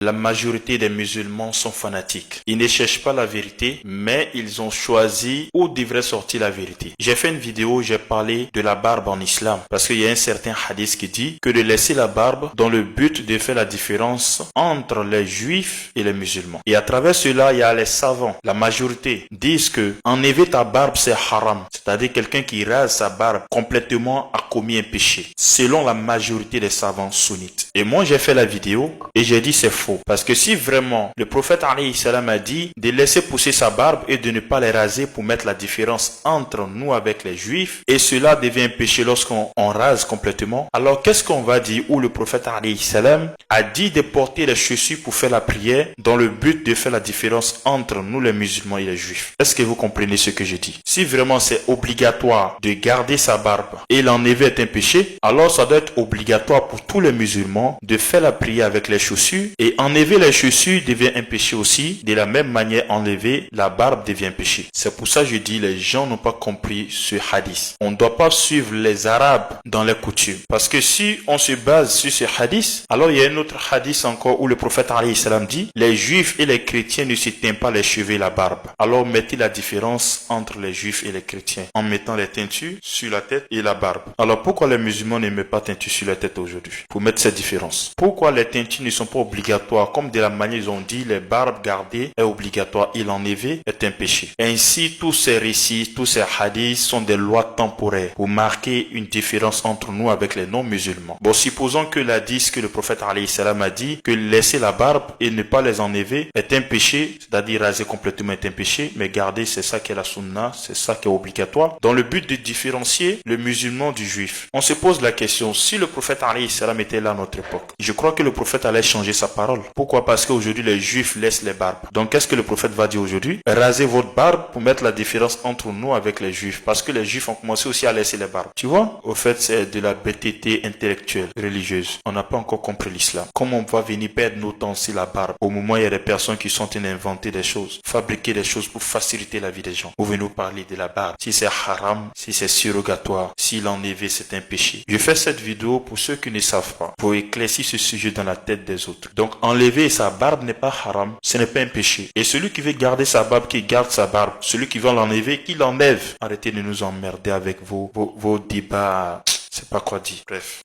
La majorité des musulmans sont fanatiques. Ils ne cherchent pas la vérité, mais ils ont choisi où devrait sortir la vérité. J'ai fait une vidéo où j'ai parlé de la barbe en islam, parce qu'il y a un certain hadith qui dit que de laisser la barbe dans le but de faire la différence entre les juifs et les musulmans. Et à travers cela, il y a les savants. La majorité disent que enlever ta barbe, c'est haram. C'est-à-dire quelqu'un qui rase sa barbe complètement a commis un péché. Selon la majorité des savants sunnites. Et moi, j'ai fait la vidéo et j'ai dit c'est faux. Parce que si vraiment le prophète alayhi salam a dit de laisser pousser sa barbe et de ne pas les raser pour mettre la différence entre nous avec les juifs, et cela devient un péché lorsqu'on rase complètement, alors qu'est-ce qu'on va dire où le prophète alayhi salam a dit de porter les chaussures pour faire la prière dans le but de faire la différence entre nous les musulmans et les juifs? Est-ce que vous comprenez ce que je dis? Si vraiment c'est obligatoire de garder sa barbe et l'enlever est un péché, alors ça doit être obligatoire pour tous les musulmans de faire la prière avec les chaussures, et enlever les chaussures devient un péché aussi. De la même manière, enlever la barbe devient un péché. C'est pour ça que je dis les gens n'ont pas compris ce hadith. On ne doit pas suivre les Arabes dans les coutumes. Parce que si on se base sur ce hadith, alors il y a un autre hadith encore où le prophète alayhi salam dit les juifs et les chrétiens ne se teignent pas les cheveux et la barbe. Alors mettez la différence entre les juifs et les chrétiens en mettant les teintures sur la tête et la barbe. Alors pourquoi les musulmans ne mettent pas teinture sur la tête aujourd'hui? Pour mettre cette différence. Pourquoi les teintures ne sont pas obligatoires? Comme de la manière ils ont dit, les barbes gardées est obligatoire et l'enlever est un péché. Ainsi, tous ces récits, tous ces hadiths sont des lois temporaires pour marquer une différence entre nous avec les non-musulmans. Bon, supposons que l'hadith que le prophète alayhi salam a dit que laisser la barbe et ne pas les enlever est un péché, c'est-à-dire raser complètement est un péché, mais garder c'est ça qui est la sunna, c'est ça qui est obligatoire, dans le but de différencier le musulman du juif. On se pose la question, si le prophète alayhi salam était là à notre époque, je crois que le prophète allait changer sa parole. Pourquoi? Parce qu'aujourd'hui les juifs laissent les barbes. Donc qu'est-ce que le prophète va dire aujourd'hui? Rasez votre barbe pour mettre la différence entre nous avec les juifs. Parce que les juifs ont commencé aussi à laisser les barbes. Tu vois? Au fait, c'est de la bêtité intellectuelle, religieuse. On n'a pas encore compris l'islam. Comment on va venir perdre nos temps sur la barbe? Au moment où il y a des personnes qui sont en train d'inventer des choses, fabriquer des choses pour faciliter la vie des gens. Vous venez nous parler de la barbe. Si c'est haram, si c'est surrogatoire, si l'enlever c'est un péché. Je fais cette vidéo pour ceux qui ne savent pas, pour éclaircir ce sujet dans la tête des autres. Donc enlever sa barbe n'est pas haram, ce n'est pas un péché. Et celui qui veut garder sa barbe, qui garde sa barbe. Celui qui veut l'enlever, qui l'enlève. Arrêtez de nous emmerder avec vos débats. C'est pas quoi dire. Bref.